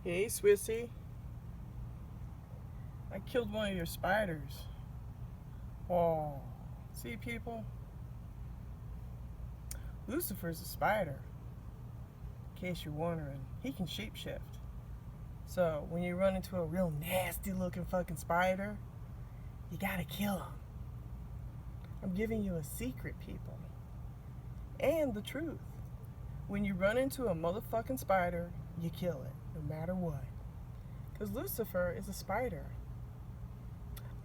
Hey, Swissy. I killed one of your spiders. Oh, see, people? Lucifer's a spider. In case you're wondering, he can shapeshift. So, when you run into a real nasty looking fucking spider, you gotta kill him. I'm giving you a secret, people. And the truth. When you run into a motherfucking spider, you kill it, no matter what. Because Lucifer is a spider.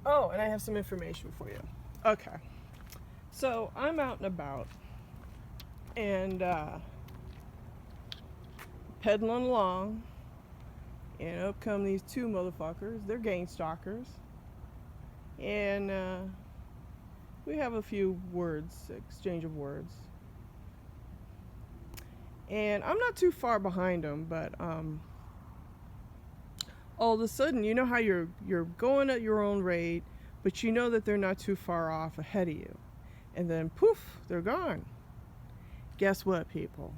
Oh, and I have some information for you. Okay. So I'm out and about and pedaling along, and up come these two motherfuckers. They're gang stalkers. And we have a few words, exchange of words. And I'm not too far behind them, but all of a sudden, you know how you're going at your own rate, but you know that they're not too far off ahead of you. And then poof, they're gone. Guess what, people?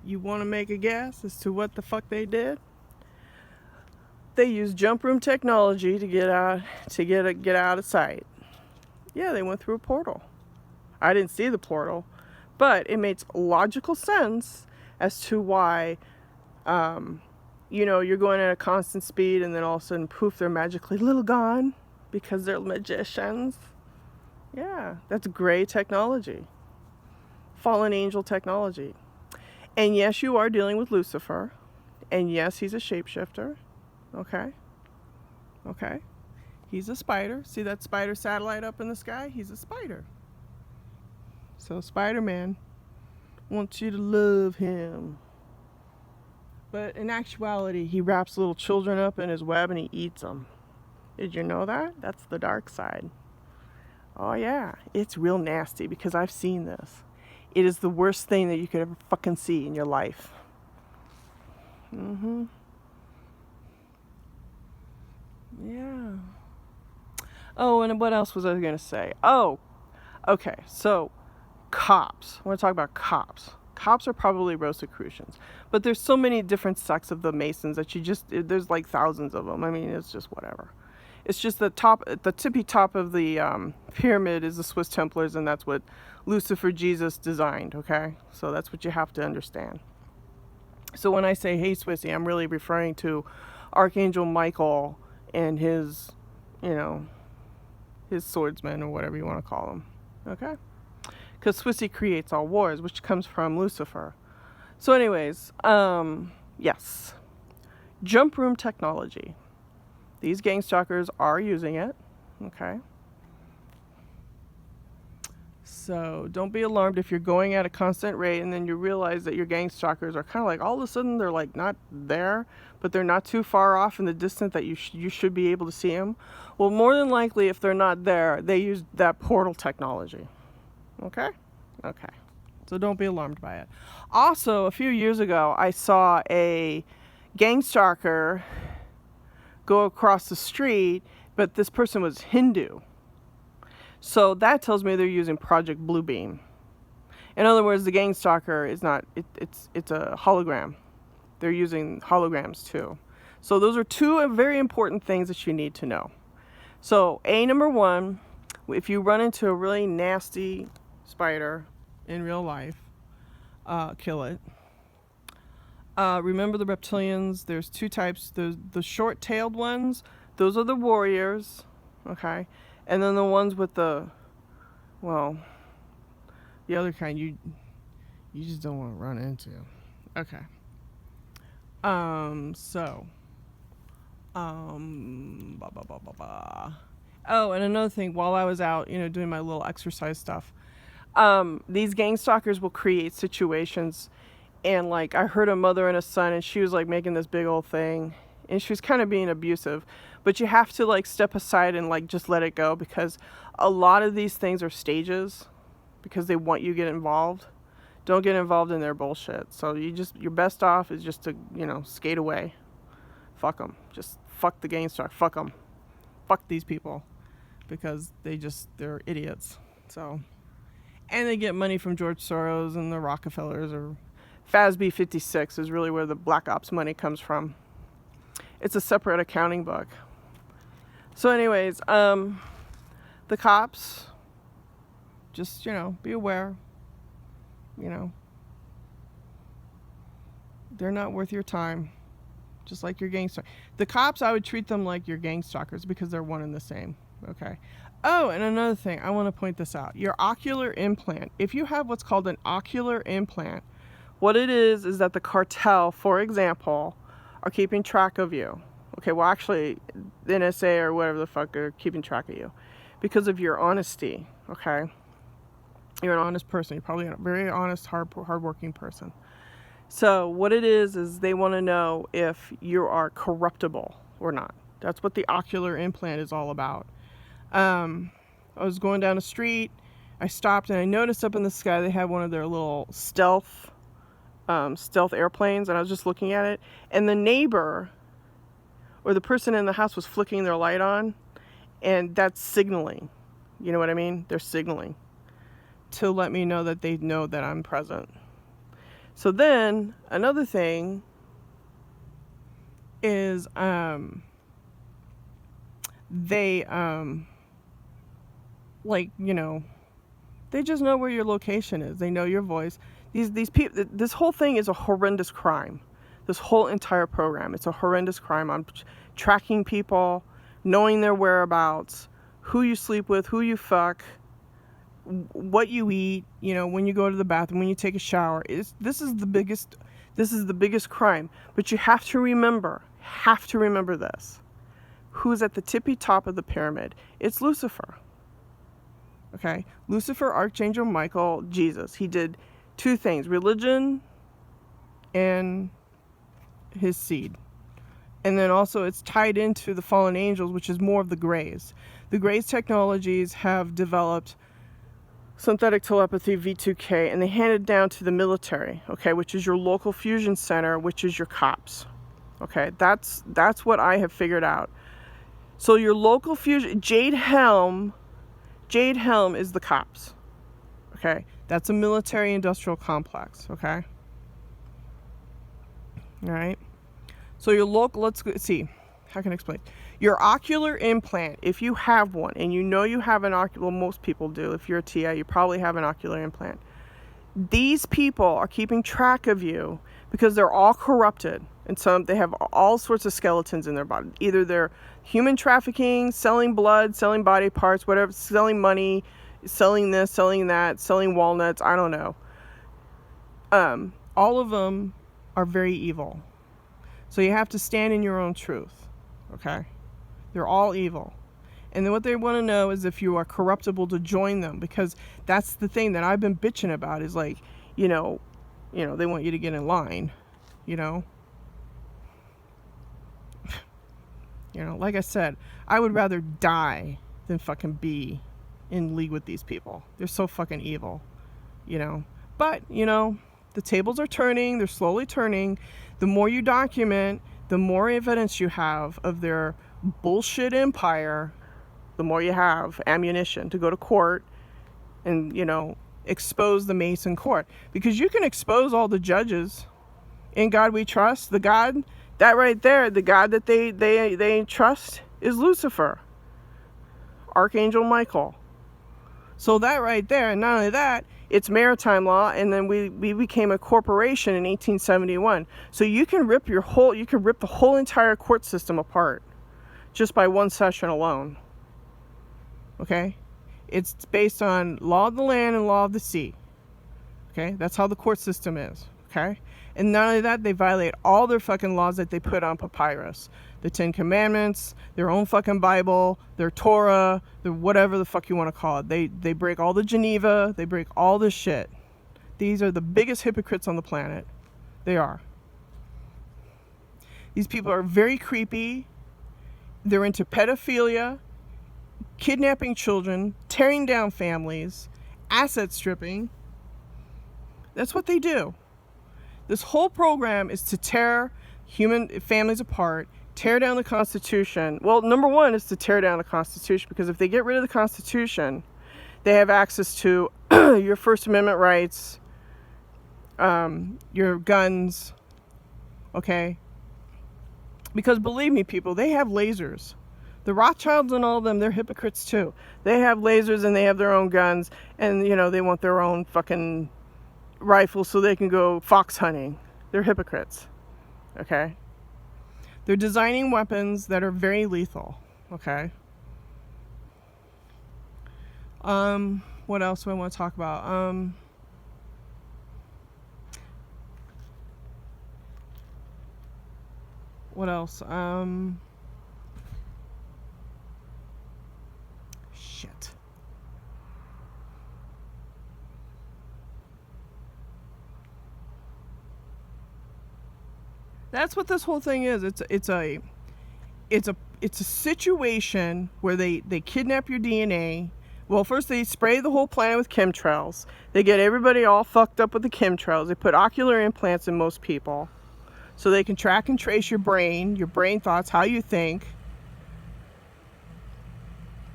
You want to make a guess as to what the fuck they did? They used jump room technology to get out of sight. Yeah, they went through a portal. I didn't see the portal, but it makes logical sense as to why you're going at a constant speed and then all of a sudden, poof, they're magically little gone because they're magicians. Yeah, that's gray technology. Fallen angel technology. And yes, you are dealing with Lucifer. And yes, he's a shapeshifter. Okay? He's a spider. See that spider satellite up in the sky? He's a spider. So Spider-Man wants you to love him. But in actuality, he wraps little children up in his web and he eats them. Did you know that? That's the dark side. Oh yeah, it's real nasty because I've seen this. It is the worst thing that you could ever fucking see in your life. Yeah. Oh, and what else was I going to say? Oh, okay. So, cops. I want to talk about cops. Cops are probably Rosicrucians. But there's so many different sects of the Masons that there's like thousands of them. I mean, it's just whatever. It's just the tippy top of the pyramid is the Swiss Templars, and that's what Lucifer Jesus designed, okay? So that's what you have to understand. So when I say, hey, Swissy, I'm really referring to Archangel Michael and his swordsman, or whatever you want to call them, okay? Because Swissy creates all wars, which comes from Lucifer. So anyways, yes. Jump room technology. These gang stalkers are using it, okay? So don't be alarmed if you're going at a constant rate and then you realize that your gang stalkers are kind of like, all of a sudden they're like not there, but they're not too far off in the distance that you should be able to see them. Well, more than likely, if they're not there, they use that portal technology, okay? Okay. So don't be alarmed by it. Also, a few years ago, I saw a gang stalker go across the street, but this person was Hindu. So that tells me they're using Project Bluebeam. In other words, the gang stalker is not, it's a hologram. They're using holograms too. So those are two very important things that you need to know. So number one, if you run into a really nasty spider in real life, kill it. Remember the reptilians, there's two types. There's the short-tailed ones, those are the warriors, okay? And then the ones with the other kind you just don't want to run into. Okay. Oh, and another thing, while I was out, doing my little exercise stuff, these gang stalkers will create situations. And like, I heard a mother and a son, and she was like making this big old thing, and she was kind of being abusive. But you have to like step aside and like just let it go, because a lot of these things are stages, because they want you to get involved. Don't get involved in their bullshit. So your best off is just to, skate away. Fuck them. Just fuck the gang stalker. Fuck them. Fuck these people, because they're idiots. So, and they get money from George Soros and the Rockefellers, or FASB 56 is really where the Black Ops money comes from. It's a separate accounting book. So anyways, the cops, just, be aware, they're not worth your time. Just like your gang stalker. The cops, I would treat them like your gang stalkers because they're one and the same. Okay. Oh, and another thing, I want to point this out. Your ocular implant. If you have what's called an ocular implant, what it is that the cartel, for example, are keeping track of you. Okay, well, actually, the NSA or whatever the fuck are keeping track of you because of your honesty. Okay, you're an honest person. You're probably a very honest, hardworking person. So what it is they want to know if you are corruptible or not. That's what the ocular implant is all about. I was going down the street. I stopped and I noticed up in the sky they had one of their little stealth airplanes, and I was just looking at it. And the neighbor or the person in the house was flicking their light on, and that's signaling. You know what I mean? They're signaling to let me know that they know that I'm present. So then another thing is they they just know where your location is. They know your voice. These people, this whole thing is a horrendous crime. This whole entire program, it's a horrendous crime. I'm tracking people, knowing their whereabouts, who you sleep with, who you fuck, what you eat, when you go to the bathroom, when you take a shower. This is the biggest crime. But you have to remember this. Who's at the tippy top of the pyramid? It's Lucifer. Okay? Lucifer, Archangel Michael, Jesus. He did two things: religion and his seed. And then also it's tied into the fallen angels, which is more of the Greys. The Greys technologies have developed synthetic telepathy, V2K, and they hand it down to the military, okay, which is your local fusion center, which is your cops. Okay, that's what I have figured out. So your local fusion, Jade Helm is the cops. Okay, that's a military industrial complex. Okay, all right. So your local, let's see, how can I explain? Your ocular implant, if you have one, and you have an ocular, well, most people do. If you're a TI, you probably have an ocular implant. These people are keeping track of you because they're all corrupted. And they have all sorts of skeletons in their body. Either they're human trafficking, selling blood, selling body parts, whatever, selling money, selling this, selling that, selling walnuts, I don't know. All of them are very evil. So you have to stand in your own truth, okay? They're all evil. And then what they want to know is if you are corruptible to join them, because that's the thing that I've been bitching about is like, they want you to get in line, like I said, I would rather die than fucking be in league with these people. They're so fucking evil, But, the tables are turning. They're slowly turning. The more you document, the more evidence you have of their bullshit empire, the more you have ammunition to go to court and, expose the Mason court. Because you can expose all the judges. In God we trust. The God, that right there, the God that they trust is Lucifer, Archangel Michael. So that right there, and not only that, it's maritime law, and then we became a corporation in 1871. So you can rip the whole entire court system apart just by one session alone. Okay? It's based on law of the land and law of the sea. Okay? That's how the court system is. Okay? And not only that, they violate all their fucking laws that they put on papyrus. The Ten Commandments, their own fucking Bible, their Torah, their whatever the fuck you want to call it. They break all the Geneva. They break all this shit. These are the biggest hypocrites on the planet. They are. These people are very creepy. They're into pedophilia, kidnapping children, tearing down families, asset stripping. That's what they do. This whole program is to tear human families apart, tear down the Constitution. Well, number one is to tear down the Constitution, because if they get rid of the Constitution, they have access to your First Amendment rights, your guns, okay? Because believe me, people, they have lasers. The Rothschilds and all of them, they're hypocrites too. They have lasers and they have their own guns, and they want their own fucking rifles so they can go fox hunting. They're hypocrites, okay? They're designing weapons that are very lethal, okay? What else do I want to talk about? What else? Shit. That's what this whole thing is. It's a situation where they kidnap your DNA. Well, first they spray the whole planet with chemtrails. They get everybody all fucked up with the chemtrails. They put ocular implants in most people so they can track and trace your brain thoughts, how you think.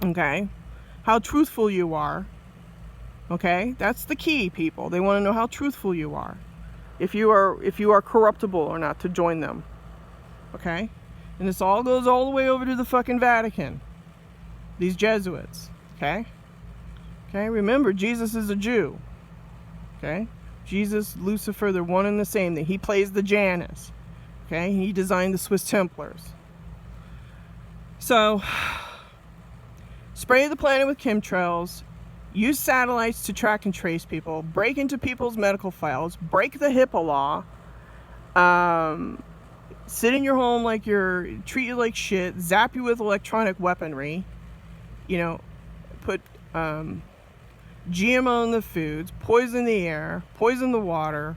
Okay? How truthful you are. Okay? That's the key, people. They want to know how truthful you are. If you are corruptible or not, to join them. Okay? And this all goes all the way over to the fucking Vatican. These Jesuits. Okay? Okay? Remember, Jesus is a Jew. Okay? Jesus, Lucifer, they're one and the same. He plays the Janus. Okay? He designed the Swiss Templars. So, spray the planet with chemtrails. Use satellites to track and trace people. Break into people's medical files. Break the HIPAA law. Sit in your home treat you like shit. Zap you with electronic weaponry. Put GMO in the foods. Poison the air. Poison the water.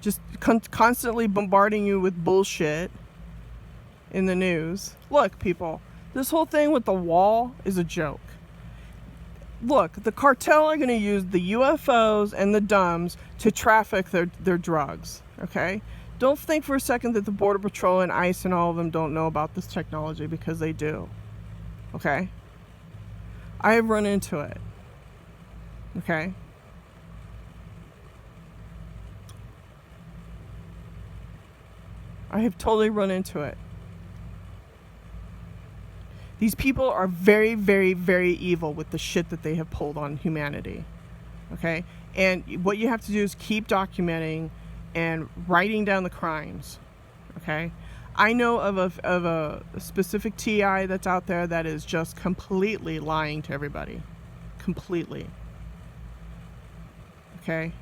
Just constantly bombarding you with bullshit in the news. Look, people. This whole thing with the wall is a joke. Look, the cartel are going to use the UFOs and the DUMBs to traffic their drugs, okay? Don't think for a second that the Border Patrol and ICE and all of them don't know about this technology, because they do, okay? I have run into it, okay? I have totally run into it. These people are very, very, very evil with the shit that they have pulled on humanity. Okay? And what you have to do is keep documenting and writing down the crimes. Okay? I know of a specific TI that's out there that is just completely lying to everybody. Completely. Okay?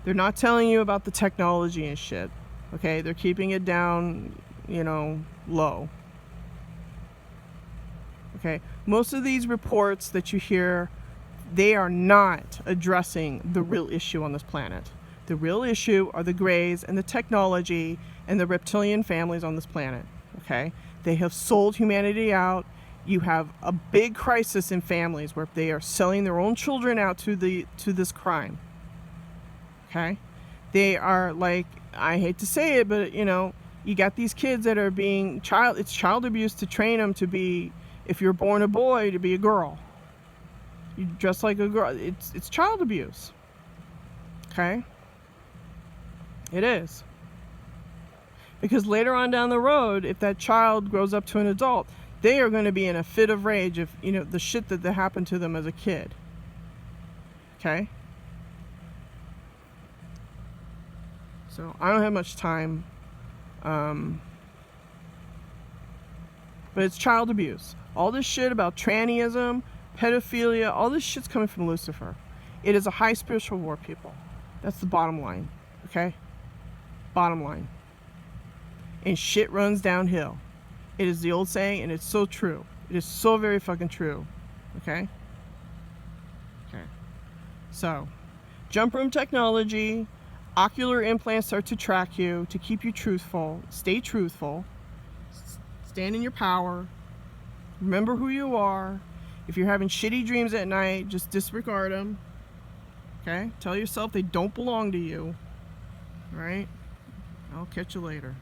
They're not telling you about the technology and shit. Okay? They're keeping it down, low. Okay, most of these reports that you hear, they are not addressing the real issue on this planet. The real issue are the Greys and the technology and the reptilian families on this planet. Okay, they have sold humanity out. You have a big crisis in families where they are selling their own children out to this crime. Okay, they are I hate to say it, but you got these kids that are it's child abuse to train them to be. If you're born a boy, to be a girl. You dress like a girl. It's child abuse. Okay? It is. Because later on down the road, if that child grows up to an adult, they are going to be in a fit of rage if, the shit that happened to them as a kid. Okay? So, I don't have much time. But it's child abuse. All this shit about trannyism, pedophilia, all this shit's coming from Lucifer. It is a high spiritual war, people. That's the bottom line. Okay? Bottom line. And shit runs downhill. It is the old saying, and it's so true. It is so very fucking true. Okay? Okay. So, jump room technology, ocular implants are to track you, to keep you truthful. Stay truthful. Stand in your power. Remember who you are. If you're having shitty dreams at night, just disregard them. Okay? Tell yourself they don't belong to you. Alright? I'll catch you later.